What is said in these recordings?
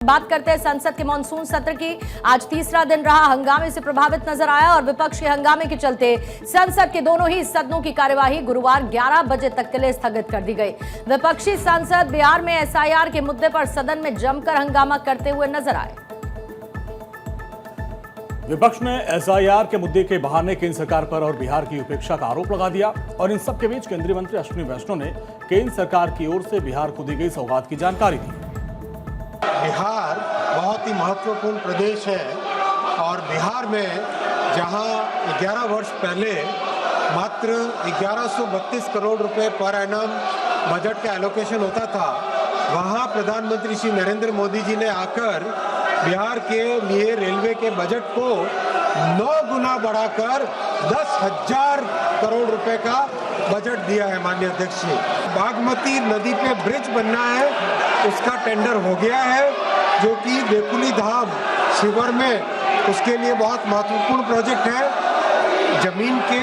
बात करते हैं संसद के मानसून सत्र की। आज तीसरा दिन रहा, हंगामे से प्रभावित नजर आया और विपक्ष के हंगामे के चलते संसद के दोनों ही सदनों की कार्यवाही गुरुवार 11 बजे तक के लिए स्थगित कर दी गई। विपक्षी सांसद बिहार में एसआईआर के मुद्दे पर सदन में जमकर हंगामा करते हुए नजर आए। विपक्ष ने एसआईआर के मुद्दे के बहाने केंद्र सरकार पर और बिहार की उपेक्षा का आरोप लगा दिया और इन सब के बीच केंद्रीय मंत्री अश्विनी वैष्णव ने केंद्र सरकार की ओर से बिहार को दी गई सौगात की जानकारी दी। बिहार बहुत ही महत्वपूर्ण प्रदेश है और बिहार में जहां 11 वर्ष पहले मात्र 1132 करोड़ रुपए पर एनम बजट का एलोकेशन होता था, वहां प्रधानमंत्री श्री नरेंद्र मोदी जी ने आकर बिहार के लिए रेलवे के बजट को 9 गुना बढ़ाकर 10,000 करोड़ रुपए का बजट दिया है। माननीय अध्यक्ष जी, बागमती नदी पे ब्रिज बनना है, उसका टेंडर हो गया है, जो कि बेकुली धाम शिवर में उसके लिए बहुत महत्वपूर्ण प्रोजेक्ट है। जमीन के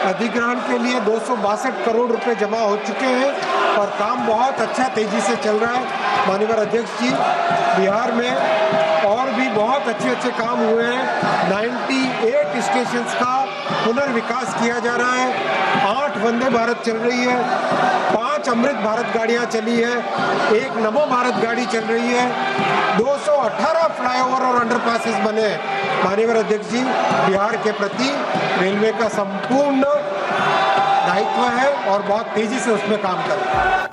अधिग्रहण के लिए 262 करोड़ रुपए जमा हो चुके हैं और काम बहुत अच्छा तेजी से चल रहा है। माननीय अध्यक्ष जी, बिहार में और भी बहुत अच्छे काम हुए हैं। 98 स्टेशंस का पुनर्विकास किया जा रहा है, 8 वंदे भारत चल रही है, 5 अमृत भारत गाड़ियां चली है, 1 नमो भारत गाड़ी चल रही है, 218 फ्लाईओवर और अंडरपासेस बने हैं। माननीय अध्यक्ष जी, बिहार के प्रति रेलवे का संपूर्ण दायित्व है और बहुत तेजी से उसमें काम कर रहा है।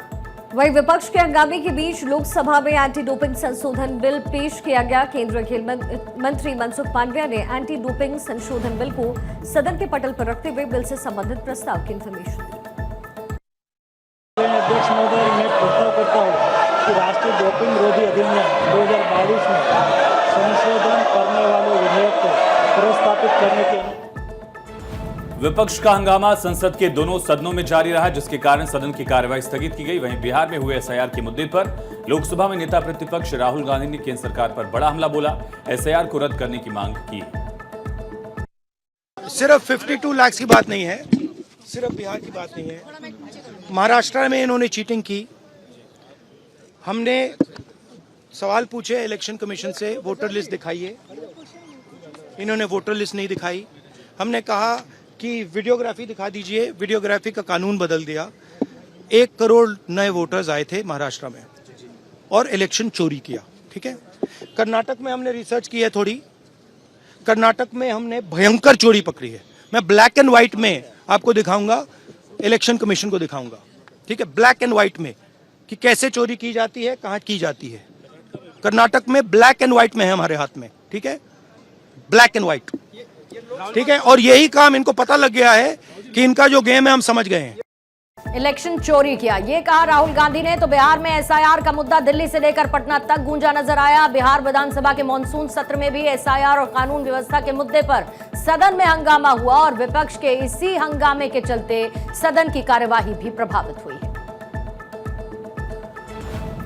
वहीं विपक्ष के हंगामे के बीच लोकसभा में एंटी डोपिंग संशोधन बिल पेश किया गया। केंद्रीय खेल मंत्री मनसुख मांडविया ने एंटी डोपिंग संशोधन बिल को सदन के पटल पर रखते हुए बिल से संबंधित प्रस्ताव की इंफॉर्मेशन दी। अध्यक्ष महोदय, मैं प्रस्ताव करता हूँ कि राष्ट्रीय डोपिंग विरोधी अधिनियम 2022 में संशोधन करने वाले विधेयक को प्रस्तावित करने के। विपक्ष का हंगामा संसद के दोनों सदनों में जारी रहा, जिसके कारण सदन की कार्यवाही स्थगित की गई। वहीं बिहार में हुए एसआईआर के मुद्दे पर लोकसभा में नेता प्रतिपक्ष राहुल गांधी ने केंद्र सरकार पर बड़ा हमला बोला, एसआईआर को रद्द करने की मांग की। सिर्फ 52 लाख की बात नहीं है, सिर्फ बिहार की बात नहीं है। महाराष्ट्र में इन्होंने चीटिंग की। हमने सवाल पूछे इलेक्शन कमीशन से, वोटर लिस्ट दिखाइए, इन्होंने वोटर लिस्ट नहीं दिखाई। हमने कहा कि वीडियोग्राफी दिखा दीजिए, वीडियोग्राफी का कानून बदल दिया। 1 करोड़ नए वोटर्स आए थे महाराष्ट्र में और इलेक्शन चोरी किया। ठीक है, कर्नाटक में हमने रिसर्च की है थोड़ी, कर्नाटक में हमने भयंकर चोरी पकड़ी है। मैं ब्लैक एंड व्हाइट में आपको दिखाऊंगा, इलेक्शन कमीशन को दिखाऊंगा। ठीक है, ब्लैक एंड व्हाइट में कि कैसे चोरी की जाती है, कहां की जाती है। कर्नाटक में ब्लैक एंड व्हाइट में है हमारे हाथ में। ठीक है, ब्लैक एंड व्हाइट। ठीक है, और यही काम इनको पता लग गया है कि इनका जो गेम है हम समझ गए हैं। इलेक्शन चोरी किया, ये कहा राहुल गांधी ने। तो बिहार में एसआईआर का मुद्दा दिल्ली से लेकर पटना तक गूंजा नजर आया। बिहार विधानसभा के मानसून सत्र में भी एसआईआर और कानून व्यवस्था के मुद्दे पर सदन में हंगामा हुआ और विपक्ष के इसी हंगामे के चलते सदन की कार्यवाही भी प्रभावित हुई है।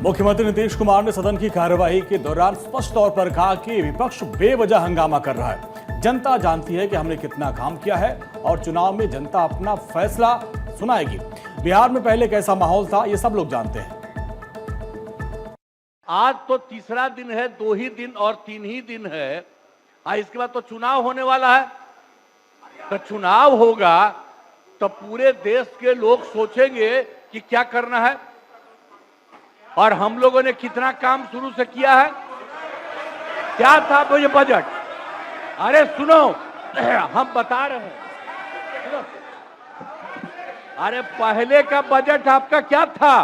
मुख्यमंत्री नीतीश कुमार ने सदन की कार्यवाही के दौरान स्पष्ट तौर पर कहा कि विपक्ष बेवजह हंगामा कर रहा है। जनता जानती है कि हमने कितना काम किया है और चुनाव में जनता अपना फैसला सुनाएगी। बिहार में पहले कैसा माहौल था, ये सब लोग जानते हैं। आज तो तीसरा दिन है, 2 ही दिन और 3 ही दिन है, इसके बाद तो चुनाव होने वाला है। तो चुनाव होगा तो पूरे देश के लोग सोचेंगे कि क्या करना है और हम लोगों ने कितना काम शुरू से किया है। क्या था वो ये बजट? अरे सुनो, हम बता रहे हैं। अरे पहले का बजट आपका क्या था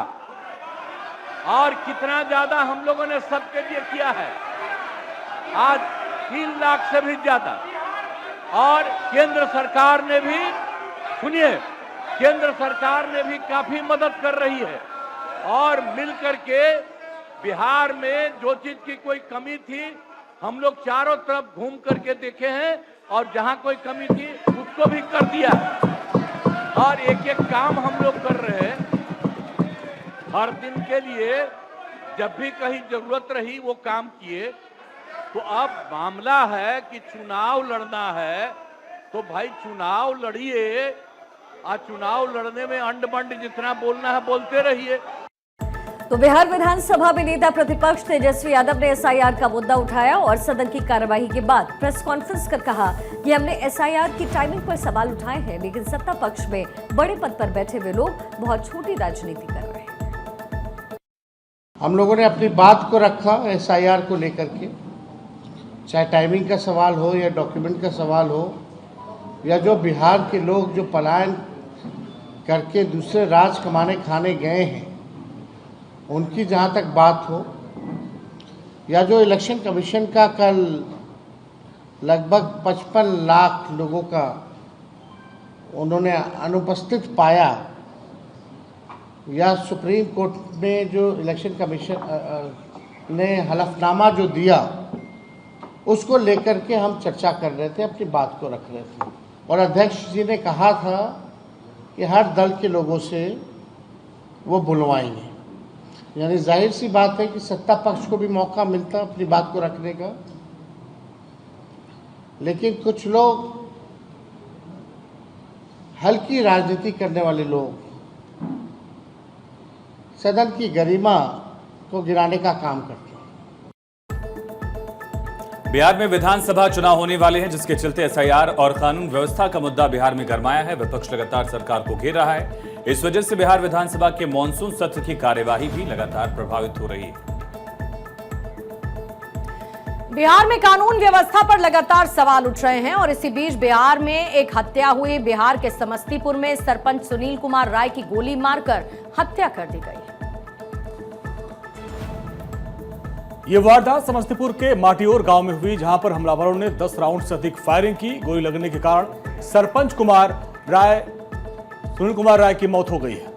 और कितना ज्यादा हम लोगों ने सबके लिए किया है। आज 3 लाख से भी ज्यादा। और केंद्र सरकार ने भी, सुनिए, केंद्र सरकार ने भी काफी मदद कर रही है और मिलकर के बिहार में जो चीज की कोई कमी थी हम लोग चारों तरफ घूम करके देखे हैं और जहां कोई कमी थी उसको भी कर दिया और एक एक काम हम लोग कर रहे हैं। हर दिन के लिए जब भी कहीं जरूरत रही वो काम किए। तो अब मामला है कि चुनाव लड़ना है तो भाई चुनाव लड़िए और चुनाव लड़ने में अंड बंड जितना बोलना है बोलते रहिए। तो बिहार विधानसभा में नेता प्रतिपक्ष तेजस्वी यादव ने एसआईआर का मुद्दा उठाया और सदन की कार्यवाही के बाद प्रेस कॉन्फ्रेंस कर कहा कि हमने एसआईआर की टाइमिंग पर सवाल उठाए हैं, लेकिन सत्ता पक्ष में बड़े पद पर बैठे हुए लोग बहुत छोटी राजनीति कर रहे हैं। हम लोगों ने अपनी बात को रखा एसआईआर को लेकर के, चाहे टाइमिंग का सवाल हो या डॉक्यूमेंट का सवाल हो, या जो बिहार के लोग जो पलायन करके दूसरे राज्य कमाने खाने गए हैं उनकी जहाँ तक बात हो, या जो इलेक्शन कमीशन का कल लगभग 55 लाख लोगों का उन्होंने अनुपस्थित पाया, या सुप्रीम कोर्ट में जो इलेक्शन कमीशन ने हलफनामा जो दिया उसको लेकर के हम चर्चा कर रहे थे, अपनी बात को रख रहे थे। और अध्यक्ष जी ने कहा था कि हर दल के लोगों से वो बुलवाएंगे, यानी जाहिर सी बात है कि सत्ता पक्ष को भी मौका मिलता अपनी बात को रखने का, लेकिन कुछ लोग हल्की राजनीति करने वाले लोग सदन की गरिमा को गिराने का काम करते हैं। बिहार में विधानसभा चुनाव होने वाले हैं, जिसके चलते एसआईआर और कानून व्यवस्था का मुद्दा बिहार में गरमाया है। विपक्ष लगातार सरकार को घेर रहा है। इस वजह से बिहार विधानसभा के मॉनसून सत्र की कार्यवाही भी लगातार प्रभावित हो रही है। बिहार में कानून व्यवस्था पर लगातार सवाल उठ रहे हैं और इसी बीच बिहार में एक हत्या हुई। बिहार के समस्तीपुर में सरपंच सुनील कुमार राय की गोली मारकर हत्या कर दी गई। ये वारदात समस्तीपुर के माटियोर गांव में हुई, जहां पर हमलावरों ने 10 राउंड से अधिक फायरिंग की। गोली लगने के कारण सरपंच सुनील कुमार राय की मौत हो गई है।